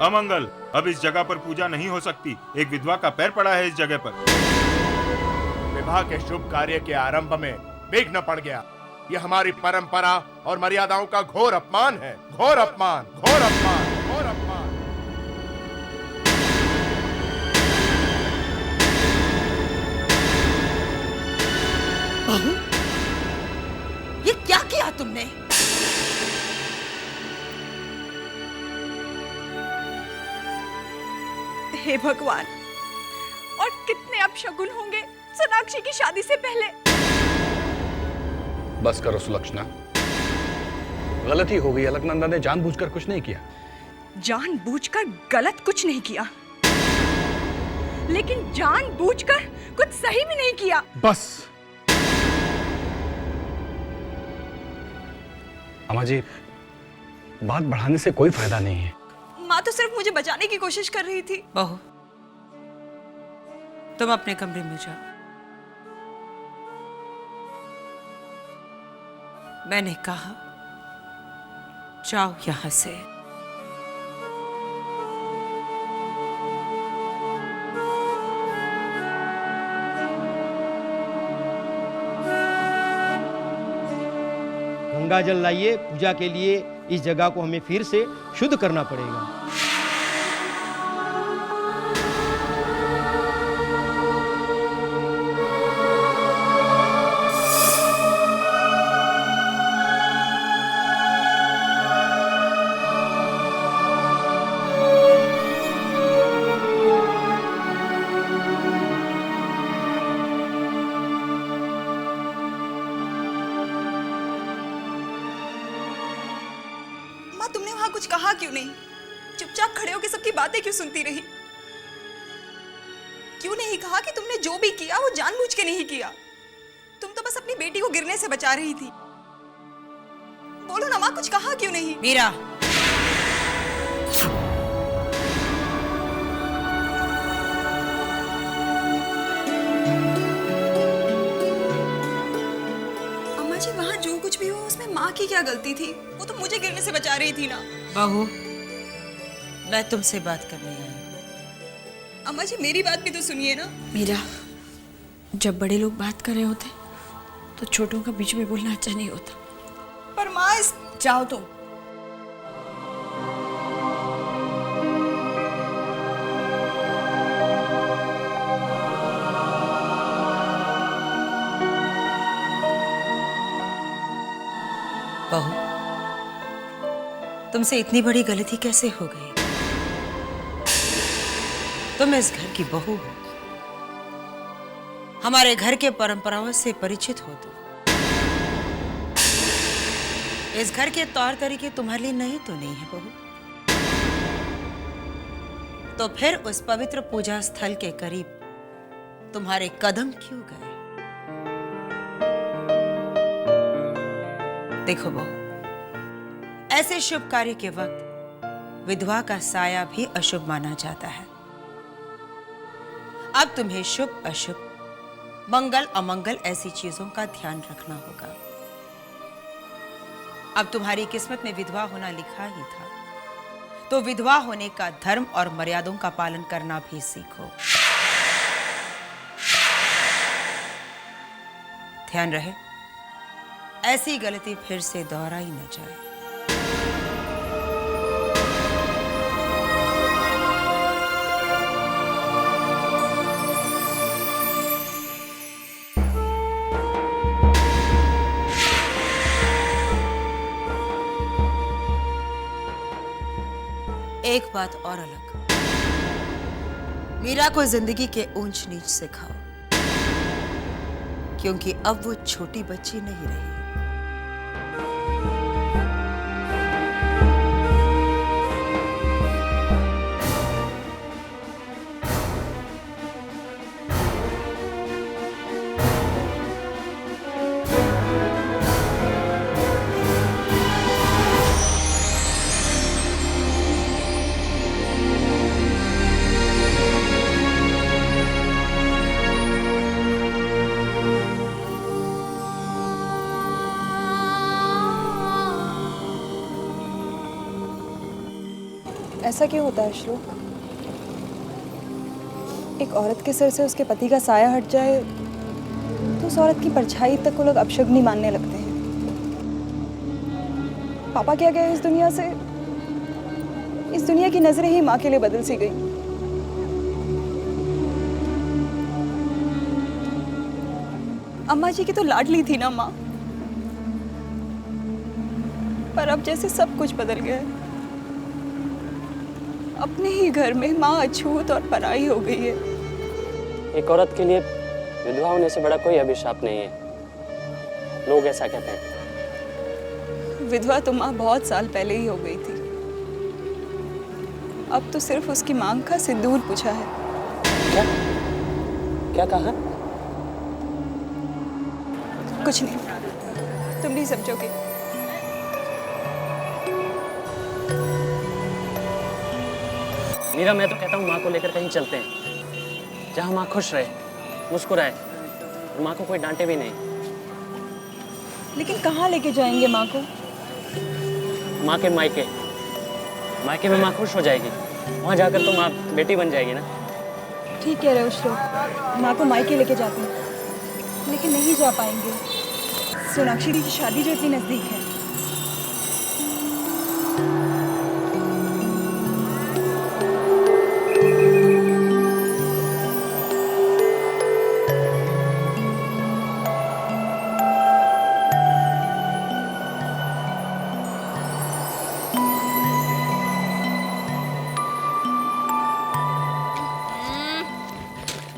अमंगल। अब इस जगह पर पूजा नहीं हो सकती। एक विधवा का पैर पड़ा है इस जगह पर। विवाह के शुभ कार्य के आरंभ में विघ्न पड़ गया। यह हमारी परंपरा और मर्यादाओं का घोर अपमान है। घोर अपमान, घोर अपमान, घोर अपमान। बहू, ये क्या किया तुमने? हे भगवान, और कितने अपशगुन होंगे सोनाक्षी की शादी से पहले। बस करो सुलक्षणा, गलती हो गई। अलकनंदा ने जानबूझकर कुछ नहीं किया। जानबूझकर गलत कुछ नहीं किया, लेकिन जानबूझकर कुछ सही भी नहीं किया। बस अम्मा जी, बात बढ़ाने से कोई फायदा नहीं है। माँ तो सिर्फ मुझे बचाने की कोशिश कर रही थी। बहू, तुम अपने कमरे में जाओ। मैंने कहा जाओ यहां से। गंगा जल लाइए। पूजा के लिए इस जगह को हमें फिर से शुद्ध करना पड़ेगा। तुमने वहां कुछ कहा क्यों नहीं? चुपचाप खड़े होकर सबकी बातें क्यों सुनती रही? क्यों नहीं कहा कि तुमने जो भी किया वो जानबूझ के नहीं किया? तुम तो बस अपनी बेटी को गिरने से बचा रही थी। बोलो ना माँ, कुछ कहा क्यों नहीं? मीरा, अम्मा जी, वहां जो कुछ भी हो उसमें माँ की क्या गलती थी? वो तो मुझे गिरने से बचा रही थी ना। बहू, मैं तुमसे बात करने आई हूं। अम्मा जी, मेरी बात भी तो सुनिए ना। मीरा, जब बड़े लोग बात कर रहे होते तो छोटों का बीच में बोलना अच्छा नहीं होता। पर माँ, जाओ तुम। बहू, तुमसे इतनी बड़ी गलती कैसे हो गई? तुम इस घर की बहू हो, हमारे घर के परंपराओं से परिचित हो तुम। इस घर के तौर तरीके तुम्हारे लिए नहीं तो नहीं है बहू। तो फिर उस पवित्र पूजा स्थल के करीब तुम्हारे कदम क्यों गए? देखो बहू, ऐसे शुभ कार्य के वक्त विधवा का साया भी अशुभ माना जाता है। अब तुम्हें शुभ अशुभ, मंगल अमंगल ऐसी चीजों का ध्यान रखना होगा। अब तुम्हारी किस्मत में विधवा होना लिखा ही था, तो विधवा होने का धर्म और मर्यादों का पालन करना भी सीखो। ध्यान रहे, ऐसी गलती फिर से दोहराई न जाए। एक बात और अलग, मीरा को जिंदगी के ऊंच नीच सिखाओ, क्योंकि अब वो छोटी बच्ची नहीं रही। ऐसा क्यों होता है श्लोक? एक औरत के सिर से उसके पति का साया हट जाए तो उस औरत की परछाई तक को लोग अपशगुनी मानने लगते हैं। पापा क्या गए इस दुनिया से? इस दुनिया की नजरें ही माँ के लिए बदल सी गई। अम्मा जी की तो लाडली थी ना माँ, पर अब जैसे सब कुछ बदल गया है। अपने ही घर में माँ अछूत और पराई हो गई है। एक औरत के लिए विधवा होने से बड़ा कोई अभिशाप नहीं है, लोग ऐसा कहते हैं। विधवा तो माँ बहुत साल पहले ही हो गई थी। अब तो सिर्फ उसकी मांग का सिंदूर पूछा है। क्या क्या कहा? कुछ नहीं, तुम नहीं समझोगे। मीरा, मैं तो कहता हूँ माँ को लेकर कहीं चलते हैं, जहाँ माँ खुश रहे, मुस्कुराए और माँ को कोई डांटे भी नहीं। लेकिन कहाँ लेके जाएंगे माँ को? माँ के मायके। मायके में माँ खुश हो जाएगी, वहाँ जाकर तो माँ बेटी बन जाएगी ना। ठीक कह रहे हो श्लोक, माँ को मायके लेके जाते हैं, लेकिन नहीं जा पाएंगे। सोनाक्षी दी की शादी जो इतनी नजदीक है।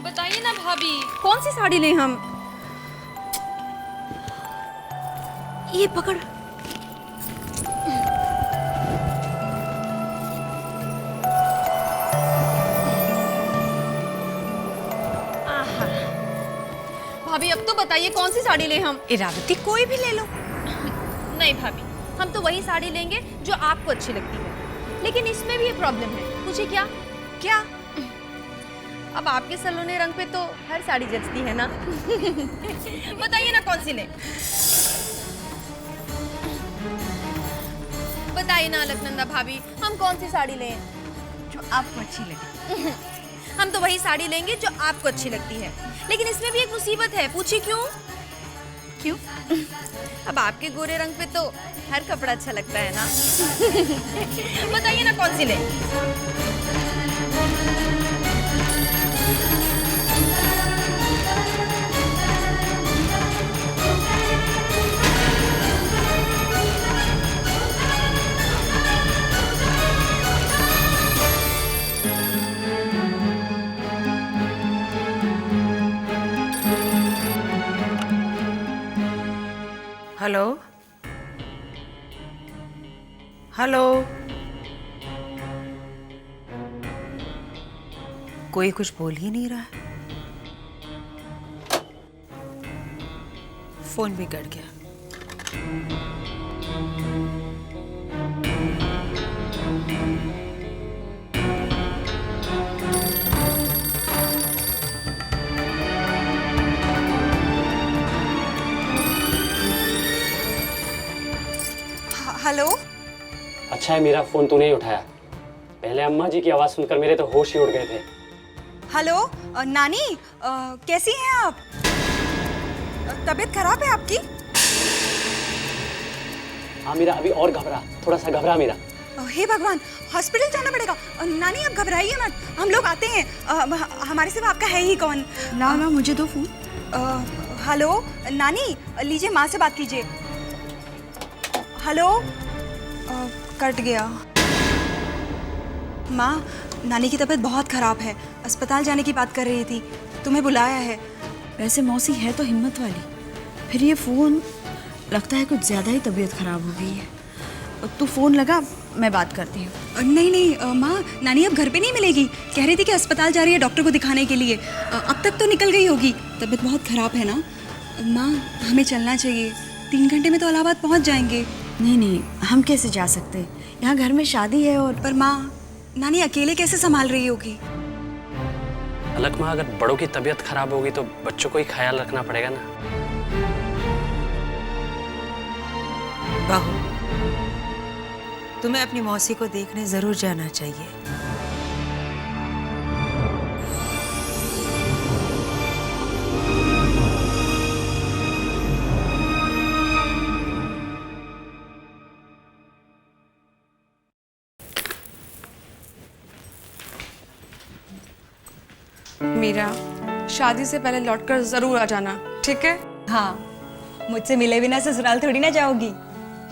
बताइए ना भाभी, कौन सी साड़ी लें हम? ये पकड़। आहा। भाभी अब तो बताइए कौन सी साड़ी लें हम? इरावती कोई भी ले लो। नहीं भाभी, हम तो वही साड़ी लेंगे जो आपको अच्छी लगती है। लेकिन इसमें भी एक प्रॉब्लम है। पूछिए क्या? क्या? अब आपके सलोने रंग पे तो हर साड़ी जचती है ना। बताइए ना कौन सी लें? बताइए ना अलकनंदा भाभी, हम कौन सी साड़ी लें? जो आपको अच्छी लगे। हम तो वही साड़ी लेंगे जो आपको अच्छी लगती है। लेकिन इसमें भी एक मुसीबत है। पूछिए क्यों? क्यों? अब आपके गोरे रंग पे तो हर कपड़ा अच्छा लगता है ना। बताइए ना कौन सी लें? हेलो हेलो, कोई कुछ बोल ही नहीं रहा है। फोन भी कट गया। हेलो। अच्छा है मीरा, फोन तूने ही उठाया। पहले अम्मा जी की आवाज सुनकर मेरे तो होश ही उड़ गए थे। हेलो नानी, कैसी हैं आप? तबीयत खराब है आपकी? हाँ मीरा, अभी और घबरा, थोड़ा सा घबरा मीरा। हे भगवान, हॉस्पिटल जाना पड़ेगा। नानी आप घबराइए मत, हम लोग आते हैं। हमारे सिवा आपका है ही कौन? ना मुझे दो फोन। हेलो नानी, लीजिए माँ से बात कीजिए। हेलो। कट गया। माँ, नानी की तबीयत बहुत खराब है, अस्पताल जाने की बात कर रही थी, तुम्हें बुलाया है। वैसे मौसी है तो हिम्मत वाली, फिर ये फोन लगता है कुछ ज्यादा ही तबीयत खराब हो गई है। तू फोन लगा, मैं बात करती हूँ। नहीं नहीं माँ, नानी अब घर पे नहीं मिलेगी। कह रही थी कि अस्पताल जा रही है डॉक्टर को दिखाने के लिए। अब तक तो निकल गई होगी, तबीयत बहुत खराब है ना। माँ, हमें चलना चाहिए, 3 घंटे में तो इलाहाबाद पहुँच जाएंगे। नहीं, हम कैसे जा सकते? यहाँ घर में शादी है। और पर माँ, नानी अकेले कैसे संभाल रही होगी? अलक माँ, अगर बड़ों की तबीयत खराब होगी तो बच्चों को ही ख्याल रखना पड़ेगा ना। बहू, तुम्हें अपनी मौसी को देखने जरूर जाना चाहिए। मीरा, शादी से पहले लौटकर जरूर आ जाना, ठीक है? हाँ, मुझसे मिले बिना ससुराल थोड़ी ना जाओगी।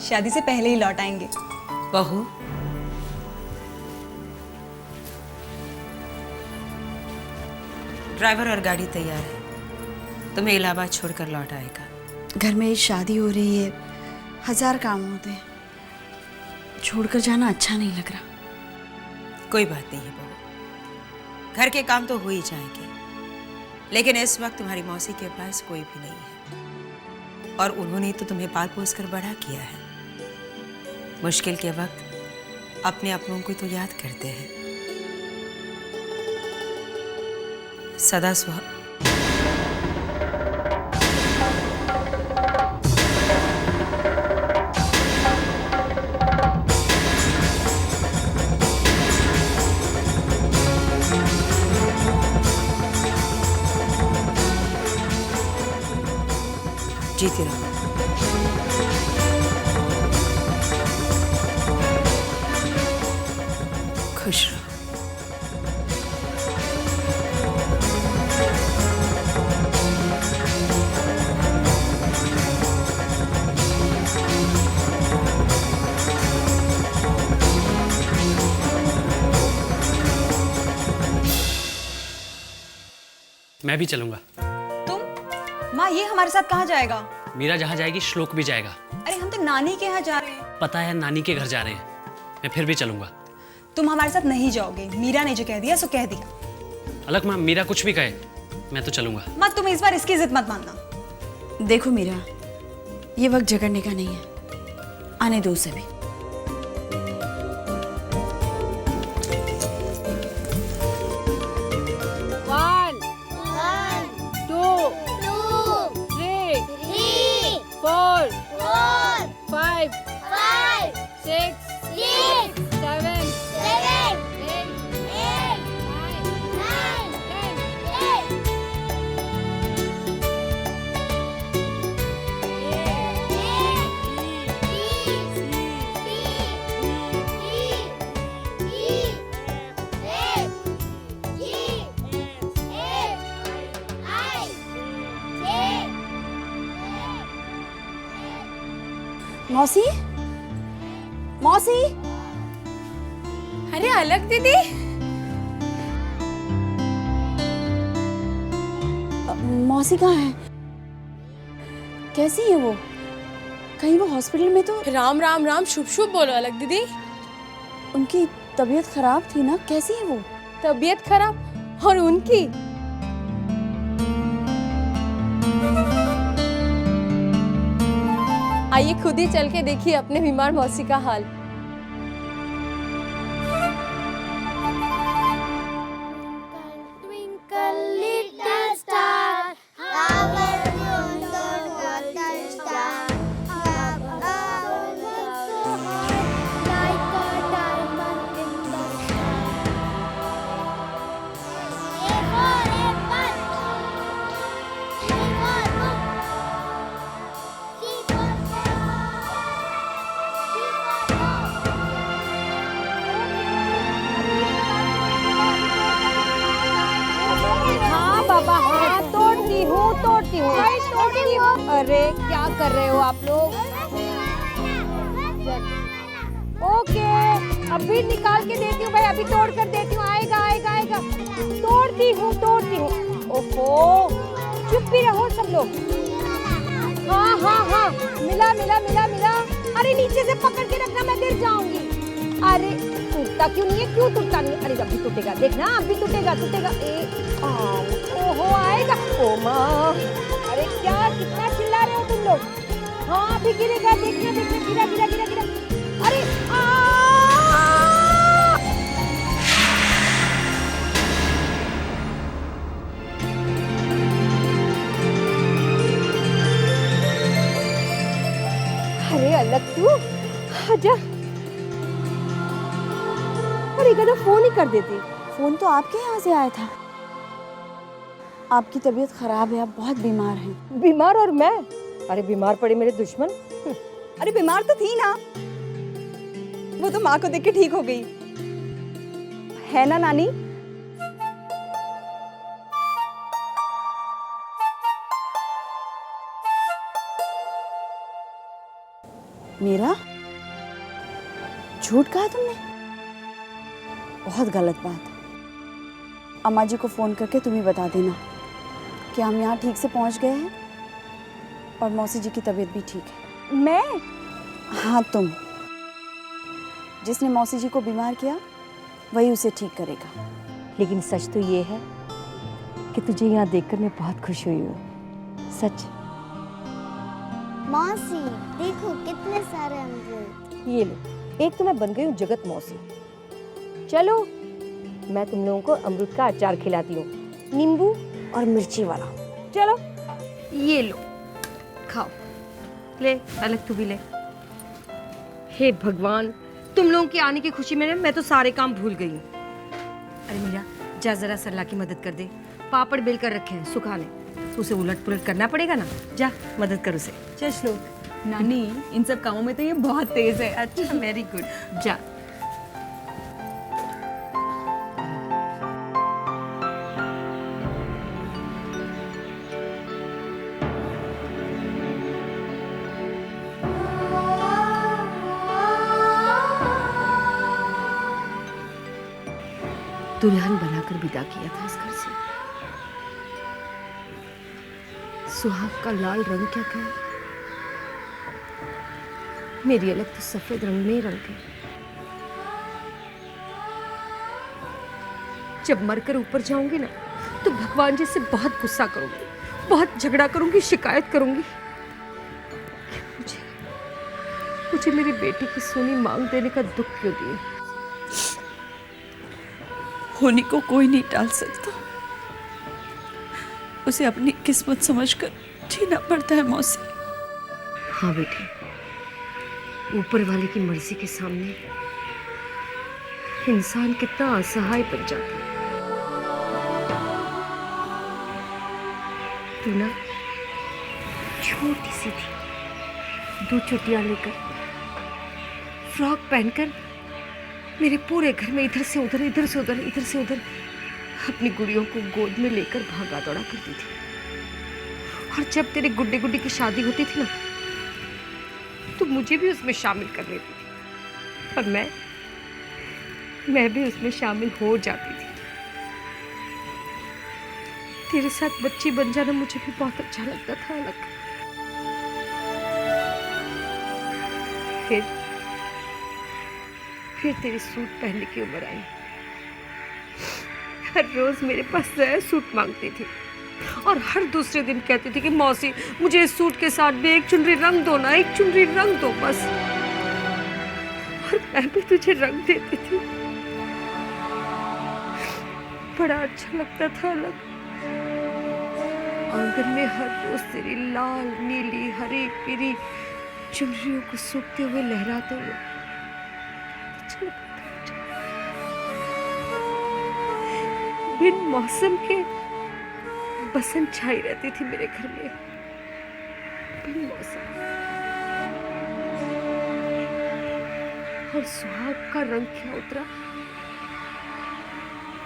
शादी से पहले ही लौट आएंगे। बहू, ड्राइवर और गाड़ी तैयार है, तुम्हें इलाहाबाद छोड़कर लौट आएगा। घर में शादी हो रही है, 1000 काम होते हैं, छोड़कर जाना अच्छा नहीं लग रहा। कोई बात नहीं है बहू, घर के काम तो हो ही जाएंगे, लेकिन इस वक्त तुम्हारी मौसी के पास कोई भी नहीं है और उन्होंने तो तुम्हें पाल पोस कर बड़ा किया है। मुश्किल के वक्त अपने अपनों को तो याद करते हैं। सदा सुहाग। जीती रहो। खुश रहो। मैं भी चलूंगा। तुम? माँ, ये हमारे साथ कहाँ जाएगा? मीरा जहाँ जाएगी श्लोक भी जाएगा। अरे हम तो नानी के यहाँ जा रहे हैं। पता है, नानी के घर जा रहे हैं, मैं फिर भी चलूंगा। तुम हमारे साथ नहीं जाओगे। मीरा ने जो कह दिया सो कह दिया। अलग माँ, मीरा कुछ भी कहे, मैं तो चलूंगा। माँ, तुम इस बार इसकी जिद मत मानना। देखो मीरा, ये वक्त झगड़ने का नहीं है, आने दो उसे भी। मौसी, मौसी। अरे अलग दीदी, मौसी कहाँ है? कैसी है वो? कहीं वो हॉस्पिटल में तो? राम राम राम, शुभ शुभ बोलो अलग दीदी। उनकी तबीयत खराब थी ना, कैसी है वो? तबीयत खराब? और उनकी? आइए खुद ही चल के देखिए अपने बीमार मौसी का हाल। तोड़ती हूँ। अरे क्या कर रहे हो आप लोग? ओके, अभी निकाल के देती हूँ भाई, अभी तोड़ कर देती हूँ। आएगा आएगा आएगा। तोड़ती हूँ। ओहो, चुप भी रहो सब लोग। हाँ, मिला। अरे नीचे से पकड़ के रखना, मैं गिर जाऊंगी। अरे टूटता क्यों नहीं है? क्यों टूटता नहीं? अरे अभी टूटेगा, देखना अभी टूटेगा। ओहो, आएगा। ओ माँ, अरे क्या कितना चिल्ला रहे हो तुम लोग? हाँ अभी गिरेगा, देखना गिरा। अरे अरे अलग तू आजा। यार एक आधा फोन ही कर देती। फ़ोन तो आपके यहाँ से आया था। आपकी तबीयत खराब है, आप बहुत बीमार हैं। बीमार और मैं? अरे बीमार पड़े मेरे दुश्मन। अरे बीमार तो थी ना, वो तो माँ को देख के ठीक हो गई है ना नानी? मीरा, झूठ कहा तुमने? बहुत गलत बात। अम्मा जी को फ़ोन करके तुम्हें बता देना कि हम यहाँ ठीक से पहुँच गए हैं और मौसी जी की तबीयत भी ठीक है। मैं? हाँ तुम। जिसने मौसी जी को बीमार किया वही उसे ठीक करेगा। लेकिन सच तो ये है कि तुझे यहाँ देखकर मैं बहुत खुश हुई हूँ। सच। मौसी देखो कितने सारे अमरूद। ये लो, एक तो मैं बन गई हूँ जगत मौसी। चलो मैं तुम लोगों को अमरूद का अचार खिलाती हूँ, नींबू और मिर्ची वाला। चलो ये लो, खाओ। ले अलग तू भी ले। हे भगवान, तुम लोगों के आने की खुशी में मैं तो सारे काम भूल गई हूँ। अरे मीरा, जा जरा सरला की मदद कर दे। पापड़ बेल कर रखे हैं सुखाने, उसे उलट पुलट करना पड़ेगा ना। जा मदद कर उसे। चल श्लोक। नानी इन सब कामों में तो ये बहुत तेज है। अच्छा, वेरी गुड। जा। दुल्हन बनाकर विदा किया था इस घर से। सुहाग का लाल रंग क्या कहे, मेरी अलग तो सफेद रंग में रंग गई। जब मरकर ऊपर जाऊंगी ना तो भगवान जी से बहुत गुस्सा करूंगी, बहुत झगड़ा करूंगी, शिकायत करूंगी। मुझे मेरी बेटी की सोनी मांग देने का दुख क्यों दिए। होनी को कोई नहीं टाल सकता, उसे अपनी किस्मत समझकर जीना पड़ता है मौसी। हाँ बेटी, ऊपर वाले की मर्जी के सामने इंसान कितना असहाय बन जाता है। तू ना छोटी सी थी, 2 चुटिया लेकर, फ्रॉक पहनकर मेरे पूरे घर में इधर से उधर, इधर से उधर, इधर से उधर अपनी गुड़ियों को गोद में लेकर भागा दौड़ा करती थी। और जब तेरे गुड्डे गुड्डी की शादी होती थी ना तो मुझे भी उसमें शामिल कर लेती थी, और मैं भी उसमें शामिल हो जाती थी। तेरे साथ बच्ची बन जाना मुझे भी बहुत अच्छा लगता था अलग। फिर तेरी सूट पहनने की उम्र आई। हर रोज मेरे पास नया सूट मांगती थी और हर दूसरे दिन कहती थी कि मौसी मुझे इस सूट के साथ भी एक चुनरी रंग दो ना, एक चुनरी रंग दो बस। और मैं भी तुझे रंग देती थी, बड़ा अच्छा लगता था अलग। आंगन में हर रोज तेरी लाल नीली हरी पीली चुनरियों को सूखते हुए लहराते हुए बिन मौसम के बसंत छाई रहती थी मेरे घर में, बिन मौसम। और सुहाग का रंग क्या उतरा,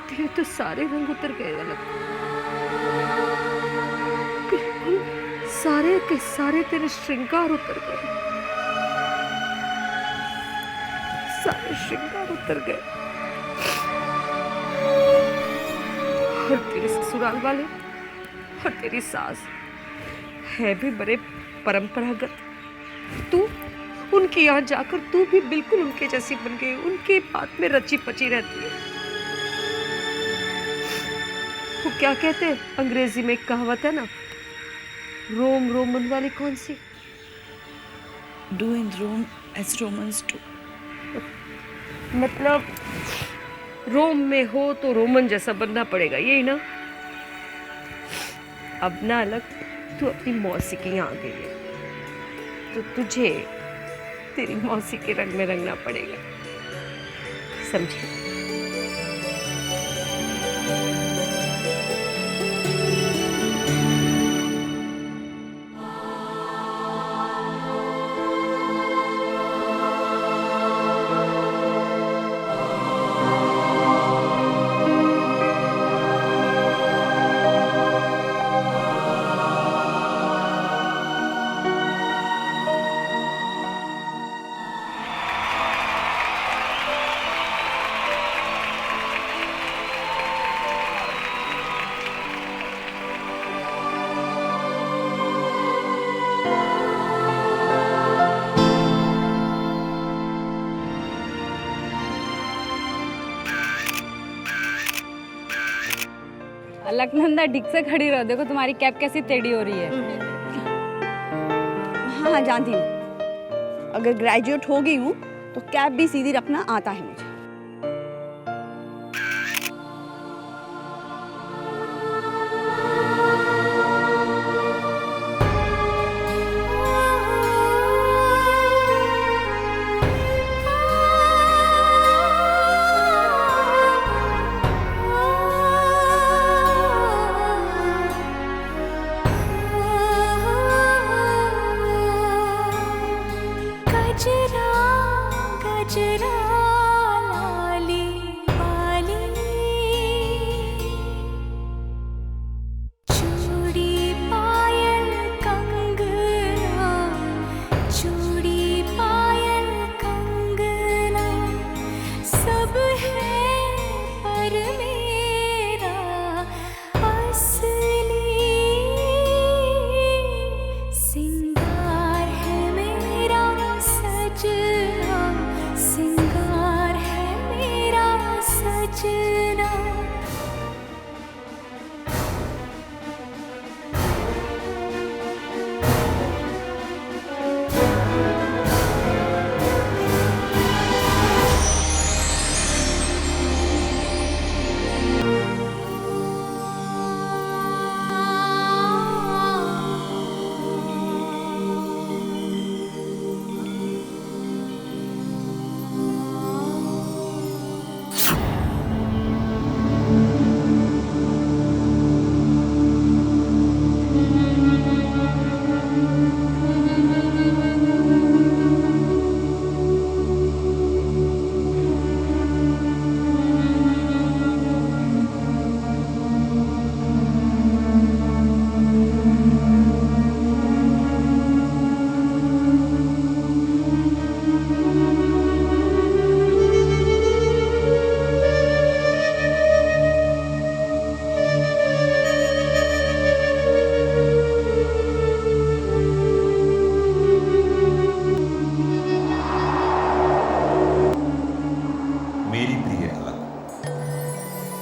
तेरे तो सारे रंग उतर गए अलग। बिल्कुल सारे के सारे तेरे श्रृंगार उतर गए, सारे श्रृंगार उतर गए। और तेरे ससुराल वाले और तेरी सास है भी बड़े परंपरागत। तू उनके यहाँ जाकर तू भी बिल्कुल उनके जैसी बन गई, उनके बात में रची पची रहती है। वो क्या कहते हैं अंग्रेजी में एक कहावत है ना, रोम रोमन वाली कौन सी, do in Rome as Romans do. मतलब रोम में हो तो रोमन जैसा बनना पड़ेगा, यही ना। अब ना अलग तू अपनी मौसी के यहाँ आ गई है तो तुझे तेरी मौसी के रंग में रंगना पड़ेगा, समझे। अलकनंदा ठीक से खड़ी रहो, देखो तुम्हारी कैप कैसी टेढ़ी हो रही है। हाँ हाँ जानती हूँ, अगर ग्रेजुएट हो गई हूँ तो कैप भी सीधी रखना आता है मुझे।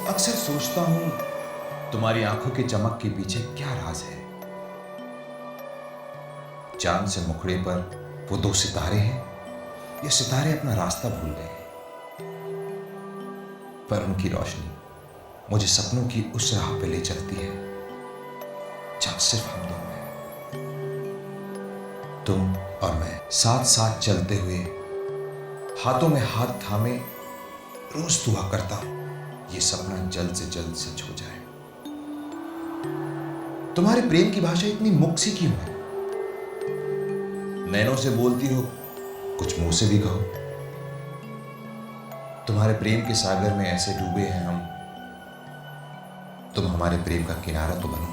अक्सर सोचता हूं तुम्हारी आंखों की चमक के पीछे क्या राज है। चांद से मुखड़े पर वो दो सितारे हैं या सितारे अपना रास्ता भूल गए हैं, पर उनकी रोशनी मुझे सपनों की उस राह पे ले चलती है जहां सिर्फ हम दोनों हैं। तुम और मैं साथ साथ चलते हुए, हाथों में हाथ थामे, रोज दुआ करता हूं ये सपना जल्द से जल्द सच हो जाए। तुम्हारे प्रेम की भाषा इतनी मुक्सी क्यों है? नैनों से बोलती हो, कुछ मुंह से भी कहो। तुम्हारे प्रेम के सागर में ऐसे डूबे हैं हम, तुम हमारे प्रेम का किनारा तो बनो।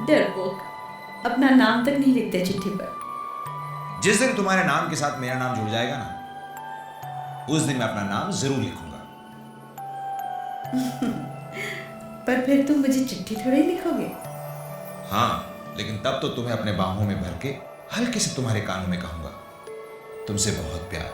डरपोक, अपना नाम तक नहीं लिखते चिट्ठी पर। जिस दिन तुम्हारे नाम के साथ मेरा नाम जुड़ जाएगा ना, उस दिन मैं अपना नाम जरूर लिखूंगा। पर फिर तुम मुझे चिट्ठी थोड़ी लिखोगे। हाँ, लेकिन तब तो तुम्हें अपने बाहों में भर के हल्के से तुम्हारे कानों में कहूंगा, तुमसे बहुत प्यार।